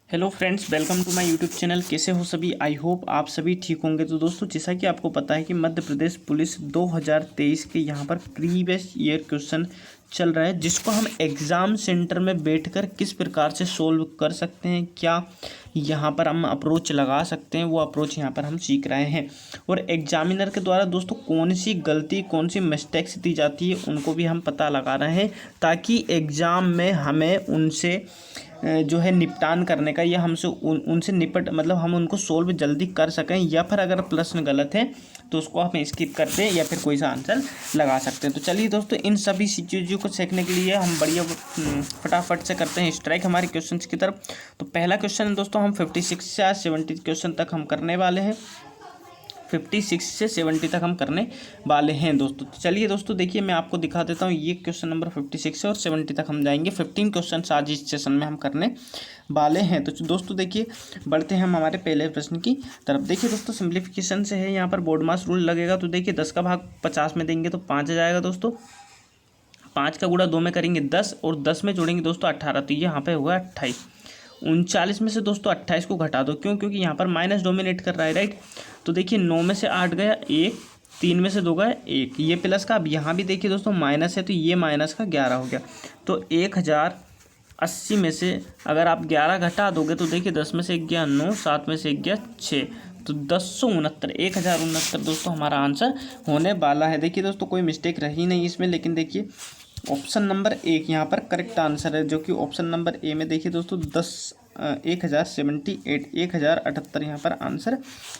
Hello friends, welcome to my YouTube channel. कैसे हो सभी? आई होप आप सभी ठीक होंगे। तो दोस्तों, जैसा कि आपको पता है कि मध्य प्रदेश पुलिस 2023 के यहाँ पर प्रीवियस ईयर क्वेश्चन चल रहा है, जिसको हम एग्ज़ाम सेंटर में बैठकर किस प्रकार से सोल्व कर सकते हैं, क्या यहाँ पर हम अप्रोच लगा सकते हैं, वो अप्रोच यहाँ पर हम सीख रहे हैं। और एग्जामिनर के द्वारा दोस्तों कौन सी गलती, कौन सी मिस्टेक्स दी जाती है, उनको भी हम पता लगा रहे हैं, ताकि एग्ज़ाम में हमें उनसे जो है निपटान करने का, या हमसे उनसे निपट मतलब हम उनको सोल्व जल्दी कर सकें, या फिर अगर प्रश्न गलत है तो उसको हम स्किप कर दें या फिर कोई सा आंसर लगा सकते हैं। तो चलिए दोस्तों, इन सभी चीज़ों को सीखने के लिए हम बढ़िया फटाफट से करते हैं स्ट्राइक हमारे क्वेश्चंस की तरफ। तो पहला क्वेश्चन दोस्तों हम 56 से 70 क्वेश्चन तक हम करने वाले हैं। 56 से 70 तक हम करने वाले हैं दोस्तों। तो चलिए दोस्तों, देखिए मैं आपको दिखा देता हूँ। ये क्वेश्चन नंबर 56 और 70 तक हम जाएंगे। 15 क्वेश्चन आज इस सेशन में हम करने वाले हैं। तो दोस्तों देखिए, बढ़ते हैं हम हमारे पहले प्रश्न की तरफ। देखिए दोस्तों, सिंप्लीफिकेशन से है, यहाँ पर बोर्ड मास रूल लगेगा। तो देखिए 10 का भाग 50 में देंगे तो 5 आ जाएगा दोस्तों। 5 का गुणा 2 में करेंगे 10, और 10 में जोड़ेंगे दोस्तों 18, तो यहाँ पे हुआ 28। 39 में से दोस्तों 28 को घटा दो, क्यों? क्योंकि यहाँ पर माइनस डोमिनेट कर रहा है, राइट। तो देखिए 9 में से 8 गया 1, 3 में से 2 गया 1, ये प्लस का। अब यहाँ भी देखिए दोस्तों माइनस है, तो ये माइनस का 11 हो गया। तो 1080 में से अगर आप 11 घटा दोगे तो देखिए 10 में से 1 गया 9, 7 में से 1 गया 6, तो 1069 दोस्तों हमारा आंसर होने वाला है। देखिए दोस्तों, कोई मिस्टेक रही नहीं इसमें, लेकिन देखिए ऑप्शन नंबर 1 यहाँ पर करेक्ट आंसर है, जो कि ऑप्शन नंबर ए में देखिए दोस्तों 1078 यहाँ पर आंसर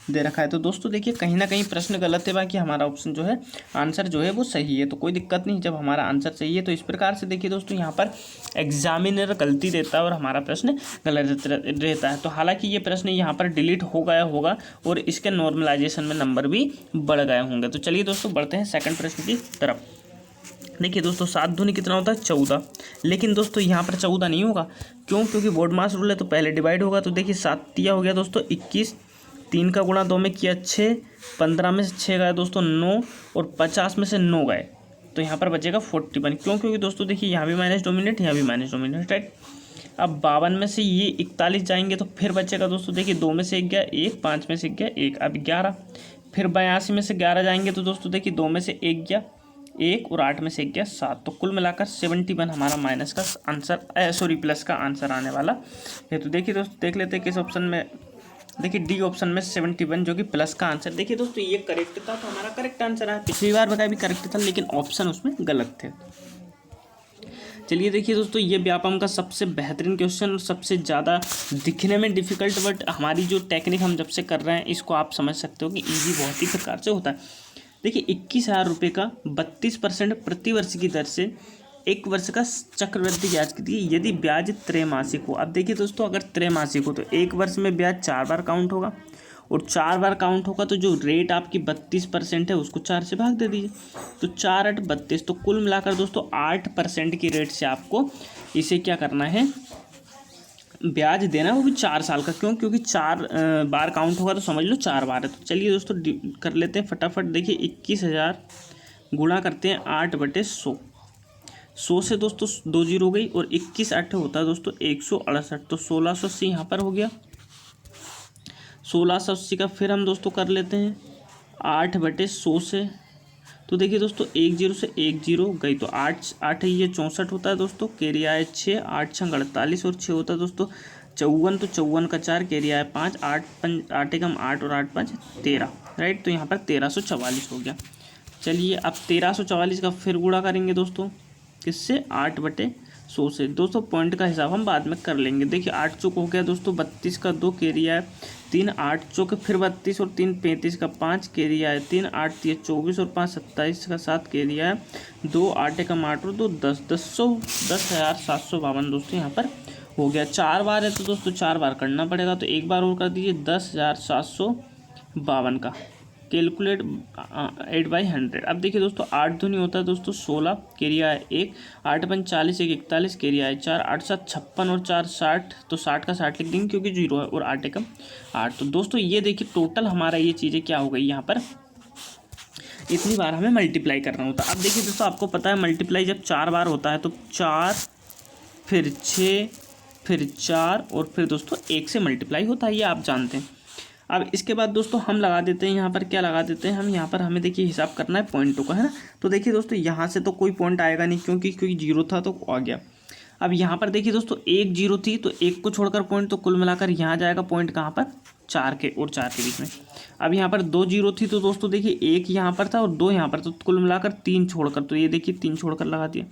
दे रखा है। तो दोस्तों देखिए, कहीं ना कहीं प्रश्न गलत है, बाकी हमारा ऑप्शन जो है आंसर जो है वो सही है। तो कोई दिक्कत नहीं जब हमारा आंसर सही है। तो इस प्रकार से देखिए दोस्तों, यहाँ पर एग्जामिनर गलती देता है और हमारा प्रश्न गलत रहता है। तो हालांकि ये प्रश्न यहाँ पर डिलीट हो गया होगा और इसके नॉर्मलाइजेशन में नंबर भी बढ़ गए होंगे। तो चलिए दोस्तों, बढ़ते हैं सेकंड प्रश्न की तरफ। देखिए दोस्तों, 7 दूनी कितना होता है? 14। लेकिन दोस्तों यहाँ पर 14 नहीं होगा, क्यों? क्योंकि बोर्ड मास रूल है, तो पहले डिवाइड होगा। तो देखिए 7 तिया हो गया दोस्तों 21, 3 का गुणा 2 में किया 6, 15 में से 6 गए दोस्तों 9, और 50 में से 9 गए, तो यहाँ पर बचेगा 41। क्यों? क्योंकि दोस्तों देखिए यहाँ भी माइनस डोमिनेट, यहाँ भी माइनस डोमिनेट, राइट। अब 52 में से ये 41 जाएंगे तो फिर बचेगा दोस्तों, देखिए 2 में से 1 गया 1, 5 में से 1 गया 1, अब 11। फिर 82 में से 11 जाएंगे तो दोस्तों देखिए 2 में से 1 गया 1, और 8 में से 1 गया 7, तो कुल मिलाकर 71 हमारा माइनस का आंसर प्लस का आंसर आने वाला है। तो देखिए दोस्तों, देख लेते हैं किस ऑप्शन में। देखिए डी ऑप्शन में 71 जो कि प्लस का आंसर। देखिए दोस्तों, ये करेक्ट था, तो हमारा करेक्ट आंसर है। पिछली बार बताया भी करेक्ट था, लेकिन ऑप्शन उसमें गलत थे। चलिए देखिए दोस्तों, ये व्यापम का सबसे बेहतरीन क्वेश्चन और सबसे ज़्यादा दिखने में डिफिकल्ट, बट हमारी जो टेक्निक हम जब से कर रहे हैं इसको आप समझ सकते हो कि ईजी बहुत ही प्रकार से होता है। देखिए 21,000 रुपये का 32% प्रतिवर्ष की दर से 1 वर्ष का चक्रवृद्धि ब्याज की दी, यदि ब्याज त्रैमासिक हो। अब देखिए दोस्तों, अगर त्रैमासिक हो तो 1 वर्ष में ब्याज 4 बार काउंट होगा, और 4 बार काउंट होगा तो जो रेट आपकी 32% है उसको 4 से भाग दे दीजिए, तो 4 8 32, तो कुल मिलाकर दोस्तों 8% की रेट से आपको इसे क्या करना है, ब्याज देना, वो भी 4 साल का। क्यों? क्योंकि 4 बार काउंट होगा, तो समझ लो 4 बार है। तो चलिए दोस्तों कर लेते हैं फटाफट। देखिए 21,000 गुणा करते हैं 8/100, 100 से दोस्तों 2 जीरो हो गई, और 21 8 होता है दोस्तों 168, तो 1680 यहाँ पर हो गया। 1680 का फिर हम दोस्तों कर लेते हैं 8/100 से, तो देखिए दोस्तों 1 जीरो से 1 जीरो गई, तो 8 8 ये 64 होता है दोस्तों, कैरिया है 6, 8 6 48, और 6 होता है दोस्तों 54, तो 54 का 4, कैरिया है 5, 8 एकम 8 और 8 5 13, राइट। तो यहाँ पर 1344 हो गया। चलिए अब 1344 का फिर गुणा करेंगे दोस्तों, किससे? 8/100 से। दोस्तों पॉइंट का हिसाब हम बाद में कर लेंगे। देखिए 8 चौक हो गया दोस्तों 32 का 2, कैरिया है 3, 8 चौक फिर 32, और 3 35 का 5, कैरिया है 3, 8 3 24, और 5 27 का 7, कैरिया है 2, 8 एकम 8 और 2 10, 10,752 दोस्तों यहाँ पर हो गया। 4 बार है तो दोस्तों 4 बार करना पड़ेगा, तो एक बार और कर दीजिए 10,752 का। कैलकुलेट 8/100। अब देखिए दोस्तों 8 दूनी होता है दोस्तों 16, कैरिया है 1, 8 5 40, 1 41, कैरिया है 4, 8 7 56, और 4 60, तो 60 का 60 लिख देंगे क्योंकि 0 है, और 8 एकम 8। तो दोस्तों ये देखिए टोटल हमारा ये चीज़ें क्या हो गई, यहाँ पर इतनी बार हमें मल्टीप्लाई करना होता है। अब देखिए दोस्तों, आपको पता है मल्टीप्लाई जब 4 बार होता है तो 4 फिर 6 फिर 4 और फिर दोस्तों 1 से मल्टीप्लाई होता है, ये आप जानते हैं। अब इसके बाद दोस्तों हम लगा देते हैं यहाँ पर, क्या लगा देते हैं हम यहाँ पर, हमें देखिए हिसाब करना है पॉइंटों का, है ना। तो देखिए दोस्तों यहाँ से तो कोई पॉइंट आएगा नहीं, क्योंकि 0 था तो आ गया। अब यहाँ पर देखिए दोस्तों 1 0 थी तो 1 को छोड़कर पॉइंट, तो कुल मिलाकर यहाँ जाएगा पॉइंट कहाँ पर, 4 के और 4 के बीच में। अब यहाँ पर 2 0 थी तो दोस्तों देखिए 1 यहाँ पर था और 2 यहाँ पर, तो कुल मिलाकर 3 छोड़कर, तो ये देखिए 3 छोड़कर लगा दिया।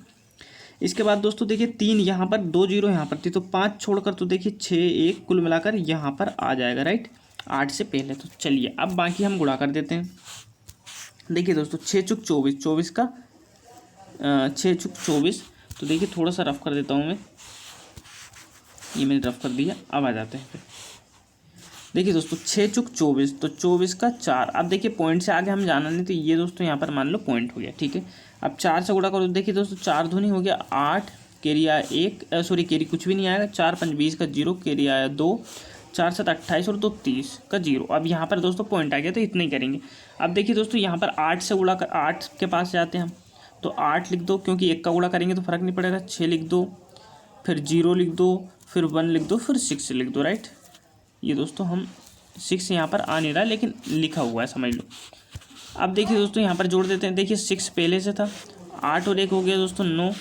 इसके बाद दोस्तों देखिए 3 यहाँ पर, 2 0 यहाँ पर थी तो 5 छोड़कर, तो देखिए 6 1 कुल मिलाकर यहाँ पर आ जाएगा, राइट, 8 से पहले। तो चलिए अब बाकी हम गुणा कर देते हैं। देखिए दोस्तों 6 चुक 24, 24 का 6 चुक 24, तो देखिए थोड़ा सा रफ कर देता हूँ मैं, ये मैंने रफ कर दिया। अब आ जाते हैं फिर, देखिए दोस्तों 6 चुक 24, तो 24 का 4। अब देखिए पॉइंट से आगे हम जाना नहीं, तो ये दोस्तों यहाँ पर मान लो पॉइंट हो गया, ठीक है। अब 4 से गुणा करो, देखिए दोस्तों 4 दूनी हो गया 8, कैरी आया 1, सॉरी कैरी कुछ भी नहीं आएगा, 4 5 20 का 0, कैरी आया 2, 4 7 28 और 2 30 का 0। अब यहाँ पर दोस्तों पॉइंट आ गया, तो इतना ही करेंगे। अब देखिए दोस्तों यहाँ पर 8 से गुणा कर, 8 के पास जाते हैं हम, तो 8 लिख दो, क्योंकि 1 का गुणा करेंगे तो फर्क नहीं पड़ेगा। 6 लिख दो, फिर 0 लिख दो, फिर 1 लिख दो, फिर 6 लिख दो, राइट। ये दोस्तों हम 6 यहाँ पर आ नहीं रहा, लेकिन लिखा हुआ है, समझ लो। अब देखिए दोस्तों यहाँ पर जोड़ देते हैं, देखिए 6 पहले से था, 8 और 1 हो गया दोस्तों 9,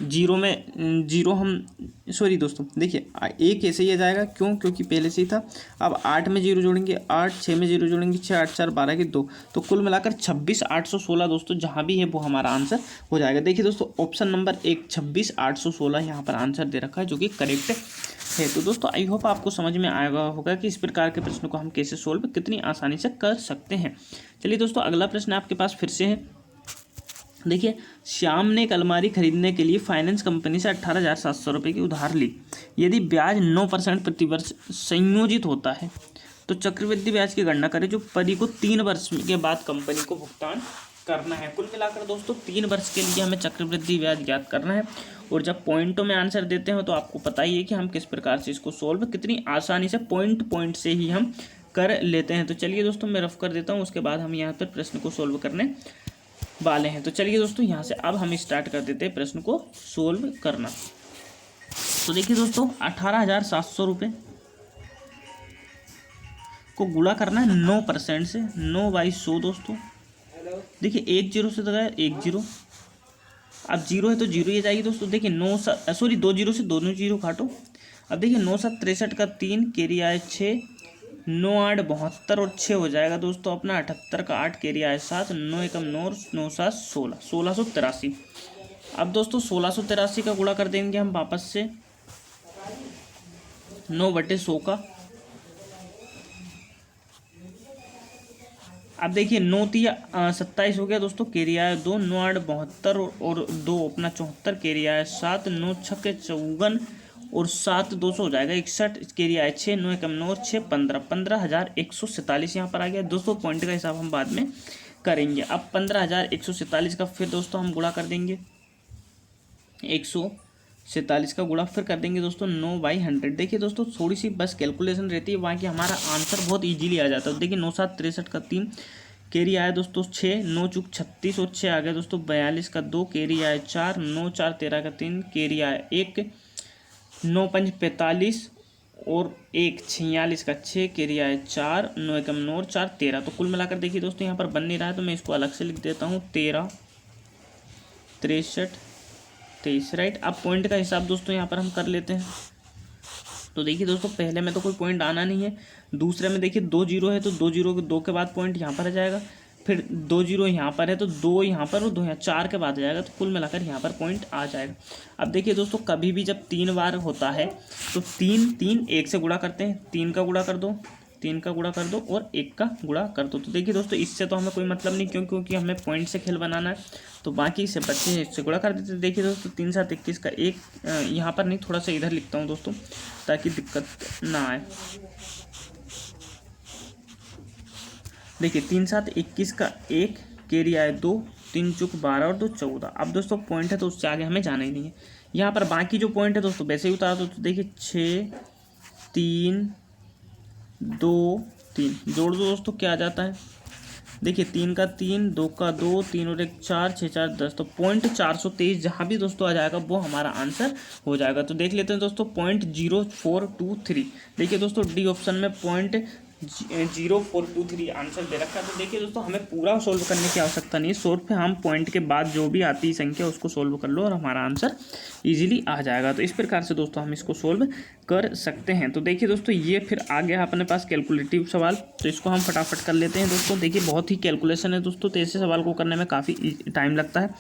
0 में 0 हम, सॉरी दोस्तों देखिए 1 ऐसे ही आ जाएगा, क्यों, क्योंकि पहले से ही था। अब 8 में 0 जोड़ेंगे 8, 6 में 0 जोड़ेंगे 6, 8 4 12 के 2, तो कुल मिलाकर 26 816 दोस्तों जहाँ भी है वो हमारा आंसर हो जाएगा। देखिए दोस्तों ऑप्शन नंबर 1 26 816 यहाँ पर आंसर दे रखा है, जो कि करेक्ट है। तो दोस्तों आई होप आपको समझ में आएगा होगा कि इस प्रकार के प्रश्न को हम कैसे सोल्व कितनी आसानी से कर सकते हैं। चलिए दोस्तों अगला प्रश्न आपके पास फिर से है। देखिए श्याम ने एक अलमारी खरीदने के लिए फाइनेंस कंपनी से 18,700 रुपये की उधार ली। यदि ब्याज 9% प्रतिवर्ष संयोजित होता है तो चक्रवृद्धि ब्याज की गणना करें जो परी को 3 वर्ष के बाद कंपनी को भुगतान करना है। कुल मिलाकर दोस्तों 3 वर्ष के लिए हमें चक्रवृद्धि ब्याज ज्ञात करना है। और जब पॉइंटों में आंसर देते हैं तो आपको पता ही है कि हम किस प्रकार से इसको सोल्व कितनी आसानी से पॉइंट से ही हम कर लेते हैं। तो चलिए दोस्तों मैं रफ कर देता हूँ, उसके बाद हम यहाँ पर प्रश्न को सोल्व करने वाले हैं। तो चलिए दोस्तों यहाँ से अब हम स्टार्ट कर देते हैं प्रश्न को सोल्व करना। तो देखिए दोस्तों 18,700 रुपये को गुणा करना है 9% से, 9/100 दोस्तों। देखिए 1 0 से तो गया 1 0, अब 0 है तो 0 ही जाएगी दोस्तों। देखिए 2 0 से दोनों 0 काटो। अब देखिए 9 7 63 का 3, कैरी आए 6, 9 8 72 और 6 हो जाएगा दोस्तों अपना 78 का 8, कैरी आए 7, 9 1 9 9 7 16, 1683। अब दोस्तों 1683 का गुणा कर देंगे हम वापस से 9/100 का। अब देखिए 9 3 27 हो गया दोस्तों, कैरी आया 2, 9 8 72 और 2 अपना 74, कैरी आया 7, 9 6 54 और 7 200 हो जाएगा 61, कैरी आया 6, 9 1 9 6 15, 15,147 यहाँ पर आ गया दोस्तों। पॉइंट का हिसाब हम बाद में करेंगे। अब 15,147 का फिर दोस्तों हम गुणा कर देंगे 147 का गुणा फिर कर देंगे दोस्तों 9/100। देखिए दोस्तों थोड़ी सी बस कैलकुलेशन रहती है, बाकी हमारा आंसर बहुत इजीली आ जाता है। देखिए 9 7 63 का 3, कैरी आया दोस्तों 6, 9 चूक 36 और 6 आ गया दोस्तों 42 का 2, कैरी आया 4, 9 4 13 का 3, कैरी आया 1, 9 5 45 और 1 46 का 6, कैरी आया 4, 9 1 9 और 4 13। तो कुल मिलाकर देखिए दोस्तों यहाँ पर बन नहीं रहा है तो मैं इसको अलग से लिख देता हूँ 13 63 23, राइट। अब पॉइंट का हिसाब दोस्तों यहाँ पर हम कर लेते हैं। तो देखिए दोस्तों पहले में तो कोई पॉइंट आना नहीं है, दूसरे में देखिए 2 0 है तो 2 0 के 2 के बाद पॉइंट यहाँ पर आ जाएगा, फिर 2 0 यहाँ पर है तो 2 यहाँ पर और 2 यहाँ 4 के बाद आ जाएगा, तो कुल मिलाकर यहाँ पर पॉइंट आ जाएगा। अब देखिए दोस्तों कभी भी जब 3 बार होता है तो 3 1 से गुणा करते हैं, 3 का गुणा कर दो, 3 का गुणा कर दो और 1 का गुणा कर दो। तो देखिए दोस्तों इससे तो हमें कोई मतलब नहीं, क्योंकि हमें पॉइंट से खेल बनाना है, तो बाकी से बच्चे इससे गुणा कर देते। देखिए दोस्तों 3 7 21 का 1, यहाँ पर नहीं थोड़ा सा इधर लिखता हूँ दोस्तों ताकि दिक्कत ना आए। देखिए 3 7 21 का 1, कैरी आए 2, 3 चूक 12 और 2 14। अब दोस्तों पॉइंट है तो उससे आगे हमें जाना ही नहीं है। यहाँ पर बाकी जो पॉइंट है दोस्तों वैसे ही उतार दो। तो देखिए 6 3 2 3 जोड़ दो दोस्तों, क्या आ जाता है देखिए 3 का 3, 2 का 2, 3 और 1 4, 6 4 10, तो 0.423 जहाँ भी दोस्तों आ जाएगा वो हमारा आंसर हो जाएगा। तो देख लेते हैं दोस्तों 0.0423। देखिए दोस्तों डी ऑप्शन में 0.0423 आंसर दे रखा है। तो देखिए दोस्तों हमें पूरा सोल्व करने की आवश्यकता नहीं है, सिर्फ हम पॉइंट के बाद जो भी आती है संख्या उसको सोल्व कर लो और हमारा आंसर इजीली आ जाएगा। तो इस प्रकार से दोस्तों हम इसको सोल्व कर सकते हैं। तो देखिए दोस्तों ये फिर आ गया अपने पास कैलकुलेटिव सवाल, तो इसको हम फटाफट कर लेते हैं दोस्तों। देखिए बहुत ही कैलकुलेशन है दोस्तों, तो ऐसे सवाल को करने में काफ़ी टाइम लगता है।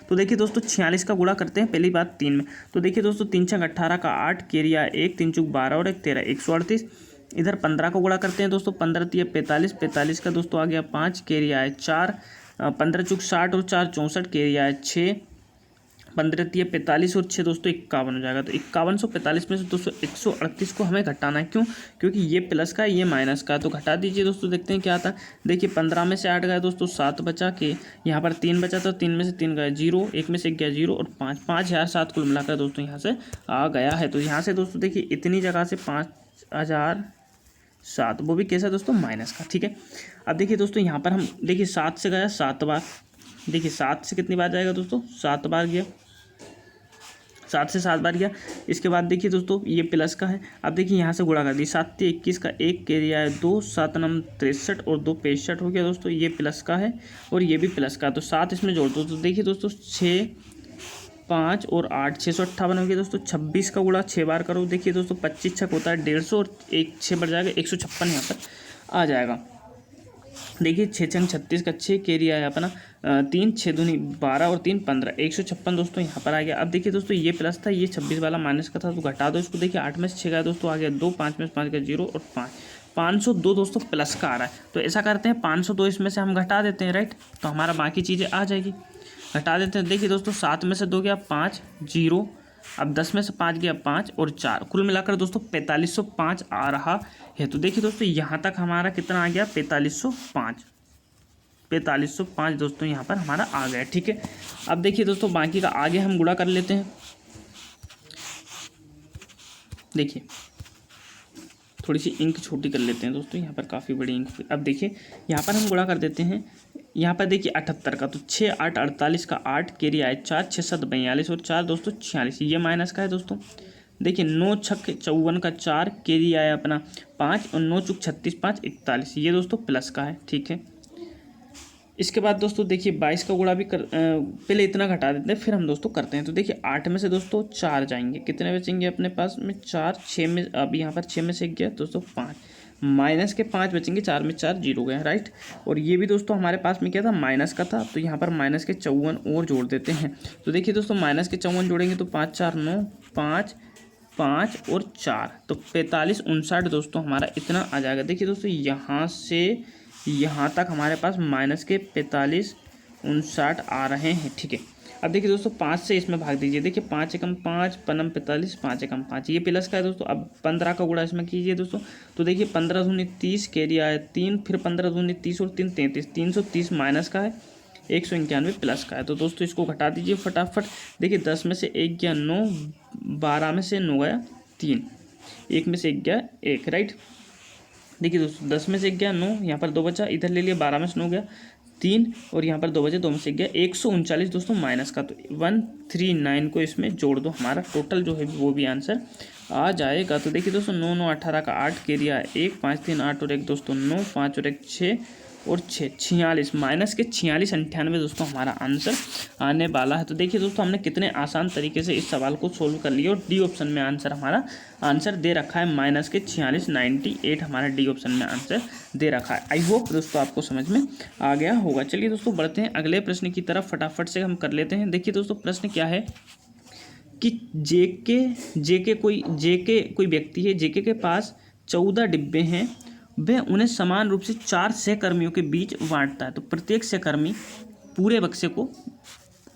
तो देखिए दोस्तों 46 का गुणा करते हैं पहली बात 3 में। तो देखिए दोस्तों 3 छंग 18 का 8, केरिया 1, 3 चूक 12 और 1 13, 138। इधर 15 को गुणा करते हैं दोस्तों, 15 तिया 45, 45 का दोस्तों आ गया 5, केरिया है 4, 15 चूक 60 और 4 64, केरिया है 6, 15 तिया 45 और 6 दोस्तों 51 हो जाएगा। तो 5145 में से दोस्तों 138 को हमें घटाना है, क्यों? क्योंकि ये प्लस का ये माइनस का, तो घटा दीजिए दोस्तों, देखते हैं क्या आता है। देखिए 15 में से 8 गया दोस्तों 7 बचा के, यहाँ पर 3 बचा तो 3 में से 3 गया 0, 1 में से गया 0 और 5, 5007 कुल मिलाकर दोस्तों यहाँ से आ गया है। तो यहाँ से दोस्तों देखिए इतनी जगह से 5007, वो भी कैसा दोस्तों माइनस का, ठीक है। अब देखिए दोस्तों यहाँ पर हम देखिए 7 से गया 7 बार, देखिए 7 से कितनी बार जाएगा दोस्तों 7 बार गया, 7 से 7 बार गया। इसके बाद देखिए दोस्तों ये प्लस का है, अब देखिए यहाँ से गुणा कर दी, 7 तिया 21 का 1, केरिया है 2, 7 नम 63 और 2 65 हो गया दोस्तों, ये प्लस का है और ये भी प्लस का, तो 7 इसमें जोड़ दो। तो देखिए दोस्तों 6 5 और 8 658 हो गया दोस्तों। 26 का गुणा 6 बार करो, देखिए दोस्तों 25 छक होता है 150 और 1 6 बढ़ जाएगा 156 यहाँ पर आ जाएगा। देखिए 6 छंग 36 का 6, केरिया है अपना 3, 6 दूनी 12 और 3 15, 156 दोस्तों यहाँ पर आ गया। अब देखिए दोस्तों ये प्लस था, ये 26 वाला माइनस का था, तो घटा दो इसको। देखिए 8 में से 6 गया दोस्तों आ गया 2, 5 में से 5 गया 0 और 5, 502 दोस्तों प्लस का आ रहा है। तो ऐसा करते हैं 502 इसमें से हम घटा देते हैं, राइट, तो हमारा बाकी चीज़ें आ जाएगी, घटा देते हैं। देखिए दोस्तों 7 में से 2 गया 5, 0, अब 10 में से 5 गया 5 और 4, कुल मिलाकर दोस्तों 4505 आ रहा है। तो देखिए दोस्तों यहाँ तक हमारा कितना आ गया 4505 दोस्तों यहाँ पर हमारा आ गया, ठीक है। अब देखिए दोस्तों बाकी का आगे हम गुणा कर लेते हैं। देखिए थोड़ी सी इंक छोटी कर लेते हैं दोस्तों, यहाँ पर काफ़ी बड़ी इंक। अब देखिए यहाँ पर हम गुणा कर देते हैं, यहाँ पर देखिए 78 का, तो 6 8 48 का 8, केरिया है 4, 6 7 42 और 4 दोस्तों 46, ये माइनस का है दोस्तों। देखिए 9 छक 54 का 4, केरिया है अपना 5 और 9 चुक 36 5 41, ये दोस्तों प्लस का है, ठीक है। इसके बाद दोस्तों देखिए 22 का गुणा भी पहले इतना घटा देते हैं फिर हम दोस्तों करते हैं। तो देखिए 8 में से दोस्तों 4 जाएंगे, कितने बचेंगे अपने पास में 4, 6 में अब यहाँ पर 6 में से गया दोस्तों 5, माइनस के 5 बचेंगे, 4 में 4 0 गया, राइट। और ये भी दोस्तों हमारे पास में क्या था माइनस का था, तो यहाँ पर माइनस के 54 और जोड़ देते हैं। तो देखिए दोस्तों माइनस के 54 जोड़ेंगे तो 5 4 9 5 5 और 4, तो 4559 दोस्तों हमारा इतना आ जाएगा। देखिए दोस्तों यहाँ से यहाँ तक हमारे पास माइनस के 4559 आ रहे हैं, ठीक है। अब देखिए दोस्तों 5 से इसमें भाग दीजिए, देखिए 5 एकम 5 पनम 45, 5 एकम 5, ये प्लस का है दोस्तों। अब 15 का गुणा इसमें कीजिए दोस्तों, तो देखिए 15 दूनी 30, केरिया है 3, फिर 15 दूनी 30 और 3 33, 330 माइनस का है, 191 प्लस का है। तो दोस्तों इसको घटा दीजिए फटाफट। देखिए 10 में से 1 गया 9, 12 में से 9 गया 3, 1 में से 1 गया 1, राइट। देखिए दोस्तों 10 में से 1 गया 9, यहाँ पर 2 बचा, इधर ले लिया 12 में से 9 गया 3 और यहाँ पर 2 बचे, 2 में से 1 गया 139 दोस्तों माइनस का, तो 139 को इसमें जोड़ दो, हमारा टोटल जो है वो भी आंसर आ जाएगा। तो देखिए दोस्तों 9 9 18 का 8, केरिया 1, 5 3 8 और 1 दोस्तों 9, 5 और 1 6 और 6 46, माइनस के 46 98 दोस्तों हमारा आंसर आने वाला है। तो देखिए दोस्तों हमने कितने आसान तरीके से इस सवाल को सोल्व कर लिया, और डी ऑप्शन में आंसर हमारा आंसर दे रखा है माइनस के 46 98 हमारा डी ऑप्शन में आंसर दे रखा है। आई होप दोस्तों आपको समझ में आ गया होगा। चलिए दोस्तों बढ़ते हैं अगले प्रश्न की तरफ, फटाफट से हम कर लेते हैं। देखिए दोस्तों प्रश्न क्या है कि जेके कोई व्यक्ति है, जेके के पास 14 डिब्बे हैं, वह उन्हें समान रूप से 4 सहकर्मियों के बीच बांटता है। तो प्रत्येक सहकर्मी पूरे बक्से को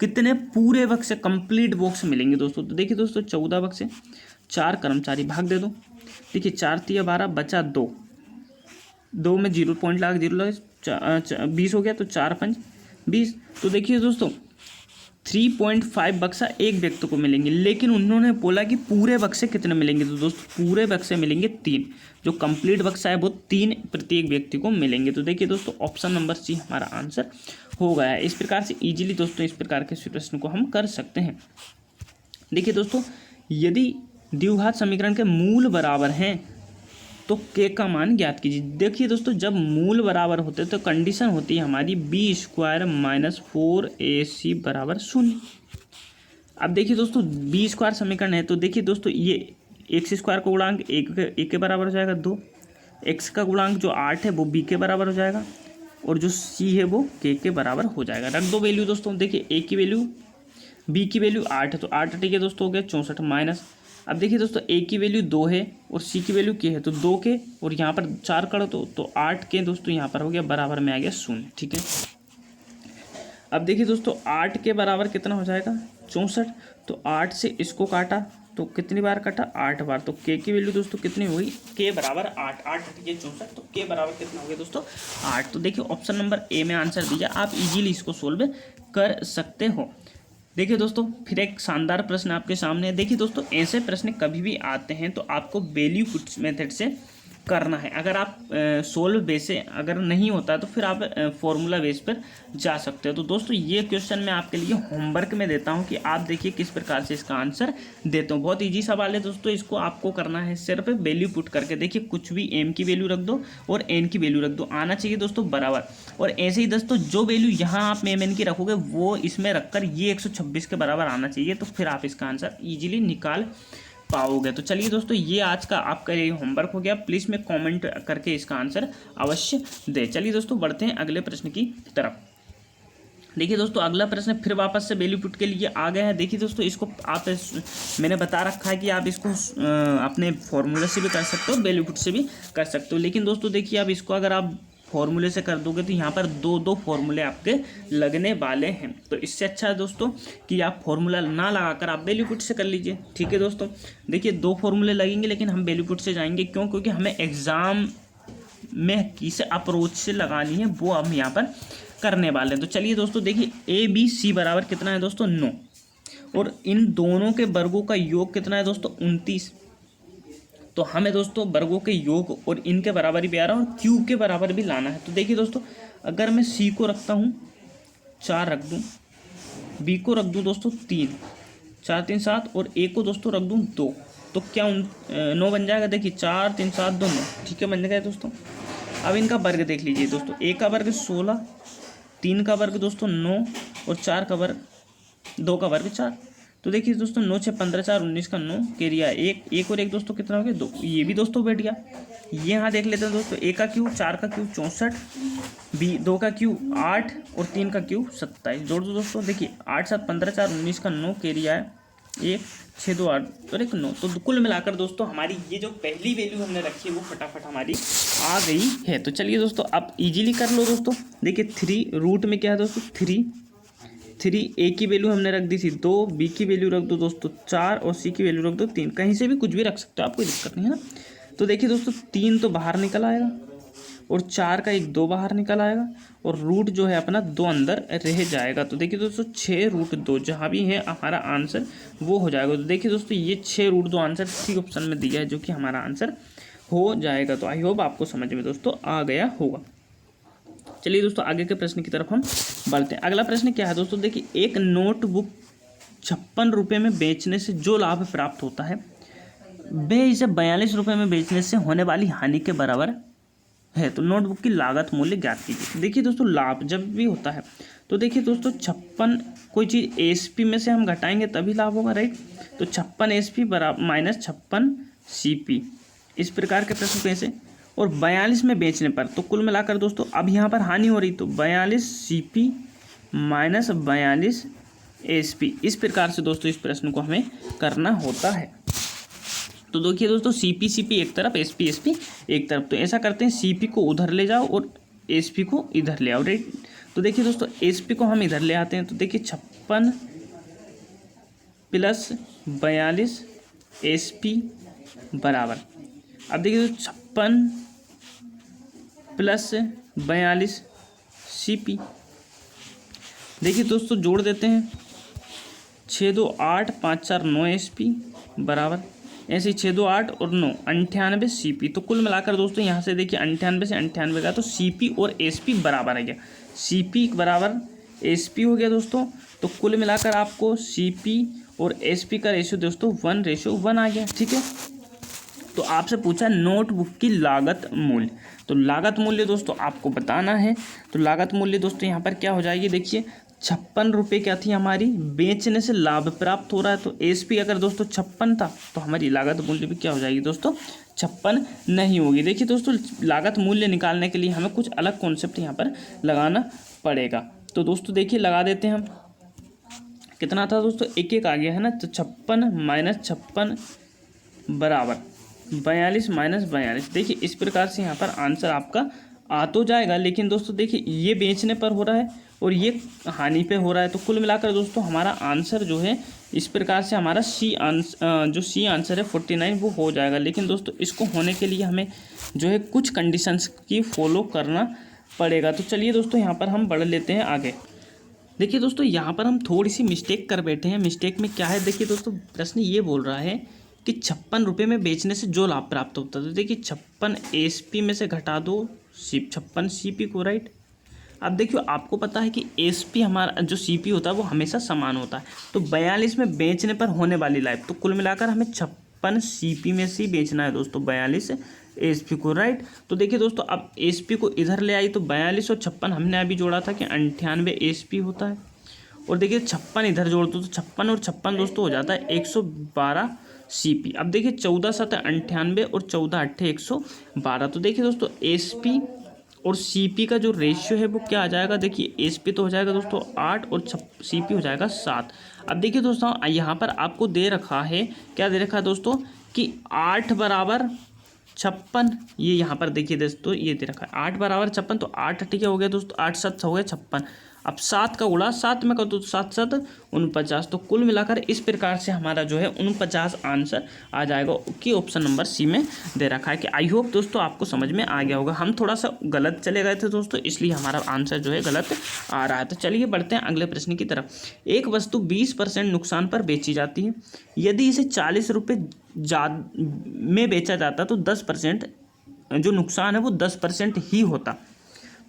कितने पूरे बक्से कंप्लीट बॉक्स मिलेंगे दोस्तों। तो देखिए दोस्तों 14 बक्से, 4 कर्मचारी भाग दे दो। देखिए 4 तिया 12 बचा 2, 2 में 0 पॉइंट लगा 0 लगा 20 हो गया, तो 4 5 20। तो देखिए दोस्तों 3.5 बक्सा एक व्यक्ति को मिलेंगे, लेकिन उन्होंने बोला कि पूरे बक्से कितने मिलेंगे। तो दोस्तों पूरे बक्से मिलेंगे 3, जो कंप्लीट बक्सा है वो 3 प्रत्येक व्यक्ति को मिलेंगे। तो देखिए दोस्तों ऑप्शन नंबर सी हमारा आंसर हो गया है। इस प्रकार से इजीली दोस्तों इस प्रकार के प्रश्न को हम कर सकते हैं। देखिए दोस्तों, यदि द्विघात समीकरण के मूल बराबर हैं तो के का मान ज्ञात कीजिए। देखिए दोस्तों, जब मूल बराबर होते हैं तो कंडीशन होती है हमारी b² - 4ac बराबर 0। अब देखिए दोस्तों, b² समीकरण है तो देखिए दोस्तों ये x² का गुणांक एक के बराबर हो जाएगा 2, x का गुणांक जो 8 है वो b के बराबर हो जाएगा, और जो c है वो k के बराबर हो जाएगा। रख दो वैल्यू दोस्तों। देखिए a की वैल्यू, b की वैल्यू 8 है तो 8 ठीक है दोस्तों हो गया 64 माइनस। अब देखिए दोस्तों a की वैल्यू 2 है और c की वैल्यू k है तो 2 के, और यहाँ पर 4 करो तो 8 के दोस्तों यहाँ पर हो गया बराबर में आ गया 0। ठीक है, अब देखिए दोस्तों 8 के बराबर कितना हो जाएगा 64, तो 8 से इसको काटा तो कितनी बार कटा 8 बार, तो k की वैल्यू दोस्तों कितनी हुई k बराबर 8, 8 ठीक 64, तो k बराबर कितना हो गया दोस्तों 8। तो देखिए ऑप्शन नंबर ए में आंसर दिया, आप इजीली इसको सोल्व कर सकते हो। देखिए दोस्तों फिर एक शानदार प्रश्न आपके सामने है। देखिए दोस्तों, ऐसे प्रश्न कभी भी आते हैं तो आपको वैल्यू पुट मेथड से करना है। अगर आप सोल्व बेस से अगर नहीं होता तो फिर आप फॉर्मूला बेस पर जा सकते हो। तो दोस्तों ये क्वेश्चन मैं आपके लिए होमवर्क में देता हूं कि आप देखिए किस प्रकार से इसका आंसर देता हूं। बहुत इजी सवाल है दोस्तों, इसको आपको करना है सिर्फ वैल्यू पुट करके। देखिए कुछ भी m की वैल्यू रख दो और n की वैल्यू रख दो, आना चाहिए दोस्तों बराबर। और ऐसे ही दोस्तों जो वैल्यू यहाँ आप m n की रखोगे वो इसमें रखकर ये 126 के बराबर आना चाहिए, तो फिर आप इसका आंसर ईजिली निकाल पाओगे। तो चलिए दोस्तों ये आज का आपका ये होमवर्क हो गया, प्लीज़ में कमेंट करके इसका आंसर अवश्य दे। चलिए दोस्तों बढ़ते हैं अगले प्रश्न की तरफ। देखिए दोस्तों अगला प्रश्न फिर वापस से वैल्यू पुट के लिए आ गया है। देखिए दोस्तों इसको आप मैंने बता रखा है कि आप इसको अपने फॉर्मूले से भी कर सकते हो, वैल्यू पुट से भी कर सकते हो, लेकिन दोस्तों देखिए अब इसको अगर आप फॉर्मूले से कर दोगे तो यहाँ पर दो फॉर्मूले आपके लगने वाले हैं। तो इससे अच्छा है दोस्तों कि आप फॉर्मूला ना लगाकर आप वैल्यू पुट से कर लीजिए। ठीक है दोस्तों, देखिए 2 फॉर्मूले लगेंगे लेकिन हम वैल्यू पुट से जाएंगे, क्यों? क्योंकि हमें एग्जाम में किस अप्रोच से लगानी है वो हम यहाँ पर करने वाले हैं। तो चलिए दोस्तों देखिए ABC बराबर कितना है दोस्तों 9, और इन दोनों के वर्गों का योग कितना है दोस्तों 29। तो हमें दोस्तों वर्गों के योग और इनके बराबर भी आ रहा है और क्यूब के बराबर भी लाना है। तो देखिए दोस्तों अगर मैं C को रखता हूँ 4 रख दूँ, B को रख दूँ दोस्तों 3, 4 3 7, और A को दोस्तों रख दूँ 2, तो क्या 9 बन जाएगा। देखिए 4 3 7 2 9, ठीक है बन जाएगा दोस्तों। अब इनका वर्ग देख लीजिए दोस्तों, A का वर्ग 16, 3 का वर्ग दोस्तों 9, और 4 का वर्ग 2 का वर्ग 4। तो देखिए दोस्तों 9 6 15 4 19 का 9 कैरिया 1 और 1 दोस्तों कितना हो गया 2, ये भी दोस्तों बैठ गया। ये यहाँ देख लेते हैं दोस्तों, A का क्यूब 4 का क्यूब 64, B 2 का क्यूब 8 और 3 का क्यूब 27। जोड़ दो दोस्तों, देखिए 8 7 15 4 19 का 9 कैरिया है 1 6 2 8 और 1 9। तो कुल मिलाकर दोस्तों हमारी ये जो पहली वैल्यू हमने रखी है वो फटाफट हमारी आ गई है। तो चलिए दोस्तों आप इजीली कर लो दोस्तों। देखिए 3 रूट में क्या है दोस्तों 3 A की वैल्यू हमने रख दी थी 2, B की वैल्यू रख दो दोस्तों 4 और C की वैल्यू रख दो 3। कहीं से भी कुछ भी रख सकते हो आप, कोई दिक्कत नहीं है ना। तो देखिए दोस्तों 3 तो बाहर निकल आएगा और 4 का 1 2 बाहर निकल आएगा, और रूट जो है अपना 2 अंदर रह जाएगा। तो देखिए दोस्तों 6 रूट 2 जहाँ भी है हमारा आंसर वो हो जाएगा। तो देखिए दोस्तों ये 6 रूट 2 आंसर ठीक ऑप्शन में दिया है जो कि हमारा आंसर हो जाएगा। तो आई होप आपको समझ में दोस्तों आ गया होगा। चलिए दोस्तों आगे के प्रश्न की तरफ हम बढ़ते हैं। अगला प्रश्न क्या है दोस्तों, देखिए एक नोटबुक 56 रुपये में बेचने से जो लाभ प्राप्त होता है वह इसे 42 रुपये में बेचने से होने वाली हानि के बराबर है। तो नोटबुक की लागत मूल्य ज्ञात कीजिए। देखिए दोस्तों लाभ जब भी होता है तो देखिए दोस्तों 56 कोई चीज़ एसपी में से हम घटाएंगे तभी लाभ होगा, राइट। तो 56 एसपी बराबर माइनस 56 सीपी, इस प्रकार के प्रश्न कैसे। और 42 में बेचने पर तो कुल मिलाकर दोस्तों अब यहाँ पर हानि हो रही, तो 42 सीपी माइनस 42 एसपी, इस प्रकार से दोस्तों इस प्रश्न को हमें करना होता है। तो देखिए दोस्तों सीपी सीपी एक तरफ, एसपी एसपी एक तरफ। तो ऐसा करते हैं सीपी को उधर ले जाओ और एसपी को इधर ले आओ, राइट। तो देखिए दोस्तों एसपी को हम इधर ले आते हैं, तो देखिए 56 प्लस 42 एसपी बराबर, अब देखिए 56 प्लस 42 सीपी। देखिए दोस्तों जोड़ देते हैं, 6 2 8 5 4 9 SP बराबर ऐसे ही 6 2 8 और 9 98 CP। तो कुल मिलाकर दोस्तों यहाँ से देखिए 98 से 98 का तो CP और SP बराबर है क्या, CP बराबर SP हो गया दोस्तों। तो कुल मिलाकर आपको CP और SP का रेशियो दोस्तों 1:1 आ गया। ठीक है, तो आपसे पूछा नोटबुक की लागत मूल्य, तो लागत मूल्य दोस्तों आपको बताना है। तो लागत मूल्य दोस्तों यहाँ पर क्या हो जाएगी, देखिए 56 रुपये क्या थी हमारी, बेचने से लाभ प्राप्त हो रहा है। तो SP अगर दोस्तों 56 था तो हमारी लागत मूल्य भी क्या हो जाएगी दोस्तों, 56 नहीं होगी। देखिए दोस्तों लागत मूल्य निकालने के लिए हमें कुछ अलग कॉन्सेप्ट यहाँ पर लगाना पड़ेगा। तो दोस्तों देखिए लगा देते हैं हम, कितना था दोस्तों, 1 आ गया है ना। तो 56 माइनस 56 बराबर 42 माइनस 42। देखिए इस प्रकार से यहाँ पर आंसर आपका आ तो जाएगा, लेकिन दोस्तों देखिए ये बेचने पर हो रहा है और ये हानि पे हो रहा है। तो कुल मिलाकर दोस्तों हमारा आंसर जो है इस प्रकार से हमारा जो सी आंसर है 49 वो हो जाएगा। लेकिन दोस्तों इसको होने के लिए हमें जो है कुछ कंडीशंस की फॉलो करना पड़ेगा। तो चलिए दोस्तों यहाँ पर हम बढ़ लेते हैं आगे। देखिए दोस्तों यहाँ पर हम थोड़ी सी मिस्टेक कर बैठे हैं। मिस्टेक में क्या है, देखिए दोस्तों प्रश्न ये बोल रहा है कि 56 रुपये में बेचने से जो लाभ प्राप्त होता है। तो देखिए 56 SP में से घटा दो 56 CP को, राइट। अब देखिए आपको पता है कि SP हमारा जो CP होता है वो हमेशा समान होता है। तो 42 में बेचने पर होने वाली लाभ, तो कुल मिलाकर हमें 56 CP में से ही बेचना है दोस्तों 42 SP को, राइट। तो देखिए दोस्तों अब SP को इधर ले आई तो 42 और 56 हमने अभी जोड़ा था कि 98 SP होता है। और देखिए 56 इधर जोड़ दो तो 56 और 56 दोस्तों हो जाता है 112 CP। अब देखिए 14 7 98 और 14 8 112। तो देखिए दोस्तों SP और CP का जो रेशियो है वो क्या आ जाएगा, देखिए SP तो हो जाएगा दोस्तों 8 और CP हो जाएगा 7। अब देखिए दोस्तों यहाँ पर आपको दे रखा है, क्या दे रखा है दोस्तों कि 8 बराबर 56, ये यहाँ पर देखिए दोस्तों ये दे रखा है 8 बराबर 56। तो 8 ठीक है हो गया दोस्तों, 8 7 हो गया 56। अब 7 का गुणा 7 में कर दो तो 7 7 49। तो कुल मिलाकर इस प्रकार से हमारा जो है 49 आंसर आ जाएगा, कि ऑप्शन नंबर C में दे रखा है। कि आई होप दोस्तों आपको समझ में आ गया होगा। हम थोड़ा सा गलत चले गए थे दोस्तों, इसलिए हमारा आंसर जो है गलत आ रहा है। तो चलिए बढ़ते हैं अगले प्रश्न की तरफ। एक वस्तु 20% नुकसान पर बेची जाती है, यदि इसे 40 रुपये में बेचा जाता तो 10% जो नुकसान है वो 10% ही होता।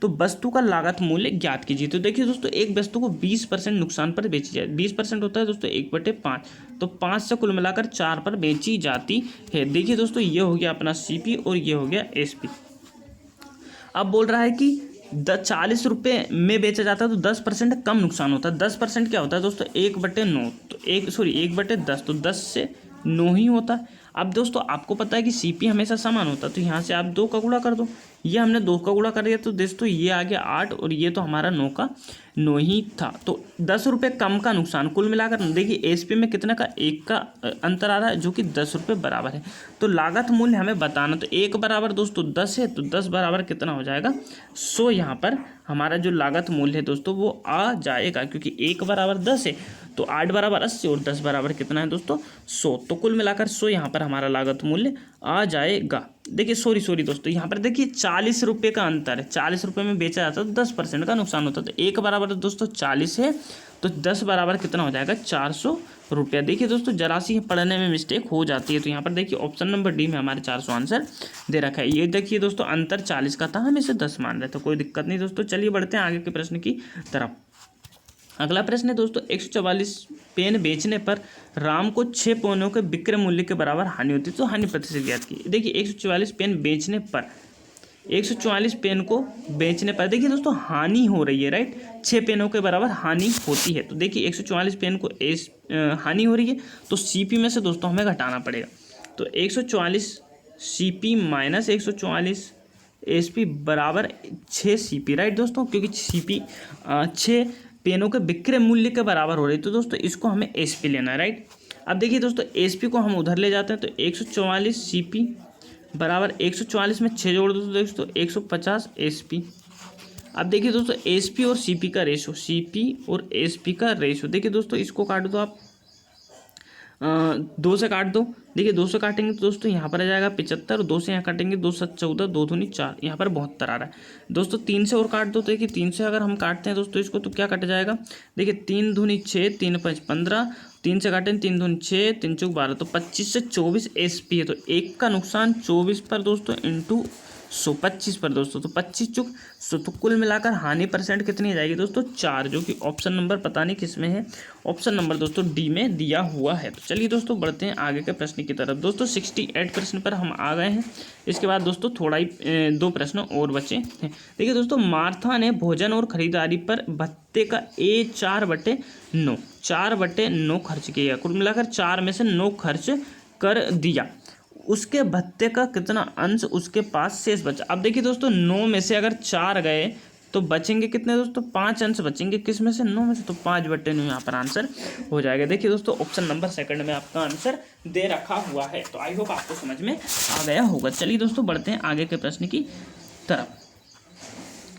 तो वस्तु का लागत मूल्य ज्ञात कीजिए। तो देखिए दोस्तों एक वस्तु को 20% नुकसान पर बेची जाए, 20% होता है दोस्तों 1/5, तो 5 से कुल मिलाकर 4 पर बेची जाती है। देखिए दोस्तों ये हो गया अपना CP और ये हो गया SP। अब बोल रहा है कि 40 रुपये में बेचा जाता है तो 10% कम नुकसान होता है। 10% क्या होता है दोस्तों 1/9, तो 1/10, तो 10 से 9 ही होता है। अब दोस्तों आपको पता है कि CP हमेशा समान होता है, तो यहाँ से आप 2 का गुणा कर दो। ये हमने 2 का गुणा कर दिया तो दोस्तों ये आ गया 8 और ये तो हमारा 9 का 9 ही था। तो 10 रुपये कम का नुकसान, कुल मिलाकर देखिए SP में कितना का 1 का अंतर आ रहा है, जो कि 10 रुपये बराबर है। तो लागत मूल्य हमें बताना, तो 1 बराबर दोस्तों 10 है, तो 10 बराबर कितना हो जाएगा 100। यहाँ पर हमारा जो लागत मूल्य है दोस्तों वो आ जाएगा, क्योंकि 1 बराबर 10 है, तो 8 बराबर 80 और 10 बराबर कितना है दोस्तों 100। तो कुल मिलाकर 100 यहाँ पर हमारा लागत मूल्य आ जाएगा। देखिए सॉरी दोस्तों यहाँ पर देखिए 40 रुपये का अंतर है, 40 रुपये में बेचा जाता है तो 10% का नुकसान होता है। तो 1 बराबर दोस्तों 40 है, तो 10 बराबर कितना हो जाएगा 400 रुपया। देखिए दोस्तों जरा सी पढ़ने में मिस्टेक हो जाती है, तो यहाँ पर देखिए ऑप्शन नंबर D में हमारे 400 आंसर दे रखा है। ये देखिए दोस्तों अंतर 40 का था, हम इसे 10 मान रहे, तो कोई दिक्कत नहीं दोस्तों। चलिए बढ़ते हैं आगे के प्रश्न की तरफ। अगला प्रश्न है दोस्तों 144 पेन बेचने पर राम को 6 पेनों के विक्रय मूल्य के बराबर हानि होती है, तो हानि प्रतिशत ज्ञात की। देखिए 144 पेन बेचने पर, 144 पेन को बेचने पर देखिए दोस्तों हानि हो रही है, राइट। 6 पेनों के बराबर हानि होती है। तो देखिए 144 पेन को हानि हो रही है, तो CP में से दोस्तों हमें घटाना पड़ेगा। तो 144 CP माइनस 144 SP बराबर 6 CP, राइट दोस्तों, क्योंकि CP 6 पेनों के विक्रय मूल्य के बराबर हो रही है। तो दोस्तों इसको हमें SP लेना है, राइट। अब देखिए दोस्तों SP को हम उधर ले जाते हैं, तो 144 CP बराबर 144 में 6 जोड़ दो तो दोस्तों 150 SP। अब देखिए दोस्तों SP और CP का रेशो, CP और SP का रेशो देखिए दोस्तों इसको काट दो आप, 2 से काट दो। देखिए 2 से काटेंगे तो दोस्तों यहाँ पर आ जाएगा 75, 2 से यहाँ काटेंगे 2 7 14, 2 दूनी 4, यहाँ पर 72 आ रहा है दोस्तों। 3 से और काट दो तो देखिए 3 से अगर हम काटते हैं दोस्तों इसको तो क्या कट जाएगा, देखिए 3 दूनी 6, 3 5 15, 3 से काटें 3 दूनी 6, 3 चौक 12, तो 25 से 24 SP है। तो 1 का नुकसान 24 पर दोस्तों इंटू 125 पर दोस्तों, तो 25 चुक 100, तो कुल मिलाकर हानि परसेंट कितनी आ जाएगी दोस्तों 4, जो कि ऑप्शन नंबर पता नहीं किस में है, ऑप्शन नंबर दोस्तों डी में दिया हुआ है। तो चलिए दोस्तों बढ़ते हैं आगे के प्रश्न की तरफ। दोस्तों 68 प्रश्न पर हम आ गए हैं। इसके बाद दोस्तों थोड़ा ही 2 प्रश्न और बचे हैं। देखिए दोस्तों, मार्था ने भोजन और खरीदारी पर भत्ते का 4/9 खर्च किया, कुल मिलाकर 4 में से 9 खर्च कर दिया। उसके भत्ते का कितना अंश उसके पास शेष बचा। अब देखिए दोस्तों 9 में से अगर 4 गए तो बचेंगे कितने दोस्तों, 5 अंश बचेंगे। किस में से, 9 में से, तो 5/9 यहाँ पर आंसर हो जाएगा। देखिए दोस्तों ऑप्शन नंबर सेकंड में आपका आंसर दे रखा हुआ है। तो आई होप आपको समझ में आ गया होगा। चलिए दोस्तों बढ़ते हैं आगे के प्रश्न की तरफ।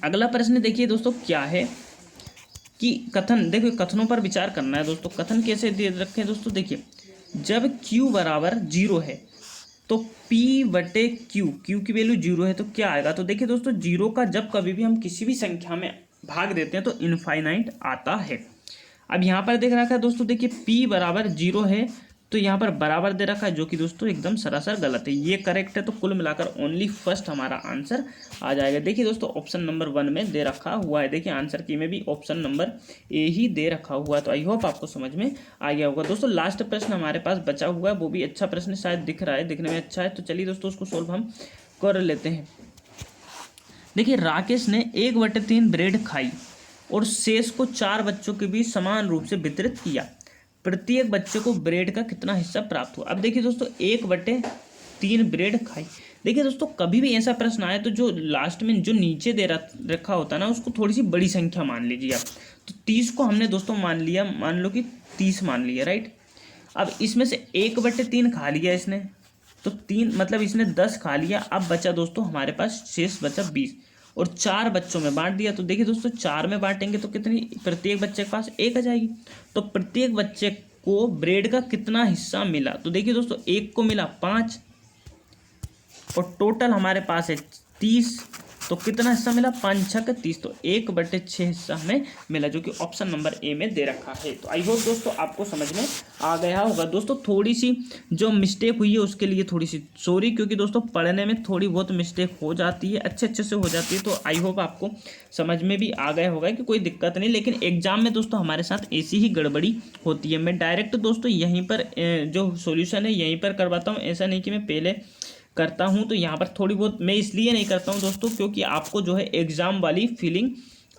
अगला प्रश्न देखिए दोस्तों क्या है कि कथन, देखिए कथनों पर विचार करना है दोस्तों। कथन कैसे दे रखे हैं दोस्तों, देखिए जब Q बराबर 0 है तो P/Q, Q की वैल्यू 0 है तो क्या आएगा। तो देखिए दोस्तों 0 का जब कभी भी हम किसी भी संख्या में भाग देते हैं तो इनफाइनाइट आता है। अब यहाँ पर देख रखा है दोस्तों, देखिए P बराबर 0 है तो यहाँ पर बराबर दे रखा है, जो कि दोस्तों एकदम सरासर गलत है। ये करेक्ट है, तो कुल मिलाकर ओनली फर्स्ट हमारा आंसर आ जाएगा। देखिए दोस्तों ऑप्शन नंबर 1 में दे रखा हुआ है। देखिए आंसर की में भी ऑप्शन नंबर ए ही दे रखा हुआ है। तो आई होप आपको समझ में आ गया होगा। दोस्तों लास्ट प्रश्न हमारे पास बचा हुआ है, वो भी अच्छा प्रश्न शायद दिख रहा है, दिखने में अच्छा है। तो चलिए दोस्तों उसको सोल्व हम कर लेते हैं। देखिए राकेश ने 1/3 ब्रेड खाई और शेष को 4 बच्चों के बीच समान रूप से वितरित किया। प्रत्येक बच्चे को ब्रेड का कितना हिस्सा प्राप्त हुआ। अब देखिए दोस्तों 1/3 ब्रेड खाई। देखिए दोस्तों कभी भी ऐसा प्रश्न आए तो जो लास्ट में जो नीचे दे रखा होता है ना, उसको थोड़ी सी बड़ी संख्या मान लीजिए आप। तो 30 को हमने दोस्तों मान लिया, मान लो कि 30 मान लिया, राइट। अब इसमें से 1/3 खा लिया इसने, तो 3 मतलब इसने 10 खा लिया। अब बचा दोस्तों हमारे पास शेष बचा 20 और 4 बच्चों में बांट दिया। तो देखिए दोस्तों 4 में बांटेंगे तो कितनी, प्रत्येक बच्चे के पास 1 आ जाएगी। तो प्रत्येक बच्चे को ब्रेड का कितना हिस्सा मिला। तो देखिए दोस्तों 1 को मिला 5 और टोटल हमारे पास है 30, तो कितना हिस्सा मिला, 5 6 30, तो 1/6 हिस्सा हमें मिला, जो कि ऑप्शन नंबर ए में दे रखा है। तो आई होप दोस्तों आपको समझ में आ गया होगा। दोस्तों थोड़ी सी जो मिस्टेक हुई है उसके लिए थोड़ी सी सॉरी, क्योंकि दोस्तों पढ़ने में थोड़ी बहुत मिस्टेक हो जाती है, अच्छे से हो जाती है। तो आई होप आपको समझ में भी आ गया होगा कि कोई दिक्कत नहीं। लेकिन एग्जाम में दोस्तों हमारे साथ ऐसी ही गड़बड़ी होती है। मैं डायरेक्ट दोस्तों यहीं पर जो सोल्यूशन है यहीं पर करवाता हूँ, ऐसा नहीं कि मैं पहले करता हूं। तो यहाँ पर थोड़ी बहुत मैं इसलिए नहीं करता हूं दोस्तों, क्योंकि आपको जो है एग्जाम वाली फीलिंग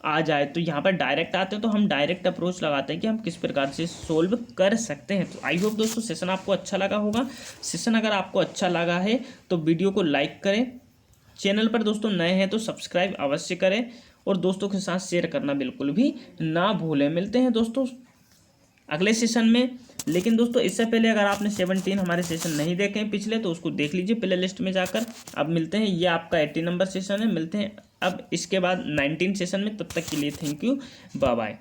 आ जाए। तो यहाँ पर डायरेक्ट आते हैं तो हम डायरेक्ट अप्रोच लगाते हैं कि हम किस प्रकार से सोल्व कर सकते हैं। तो आई होप दोस्तों सेशन आपको अच्छा लगा होगा। सेशन अगर आपको अच्छा लगा है तो वीडियो को लाइक करें, चैनल पर दोस्तों नए हैं तो सब्सक्राइब अवश्य करें और दोस्तों के साथ शेयर करना बिल्कुल भी ना भूलें। मिलते हैं दोस्तों अगले सेशन में। लेकिन दोस्तों इससे पहले अगर आपने 17 हमारे सेशन नहीं देखे हैं पिछले, तो उसको देख लीजिए प्ले लिस्ट में जाकर। अब मिलते हैं, ये आपका 80 नंबर सेशन है। मिलते हैं अब इसके बाद 19 सेशन में। तब तक के लिए थैंक यू, बाय बाय।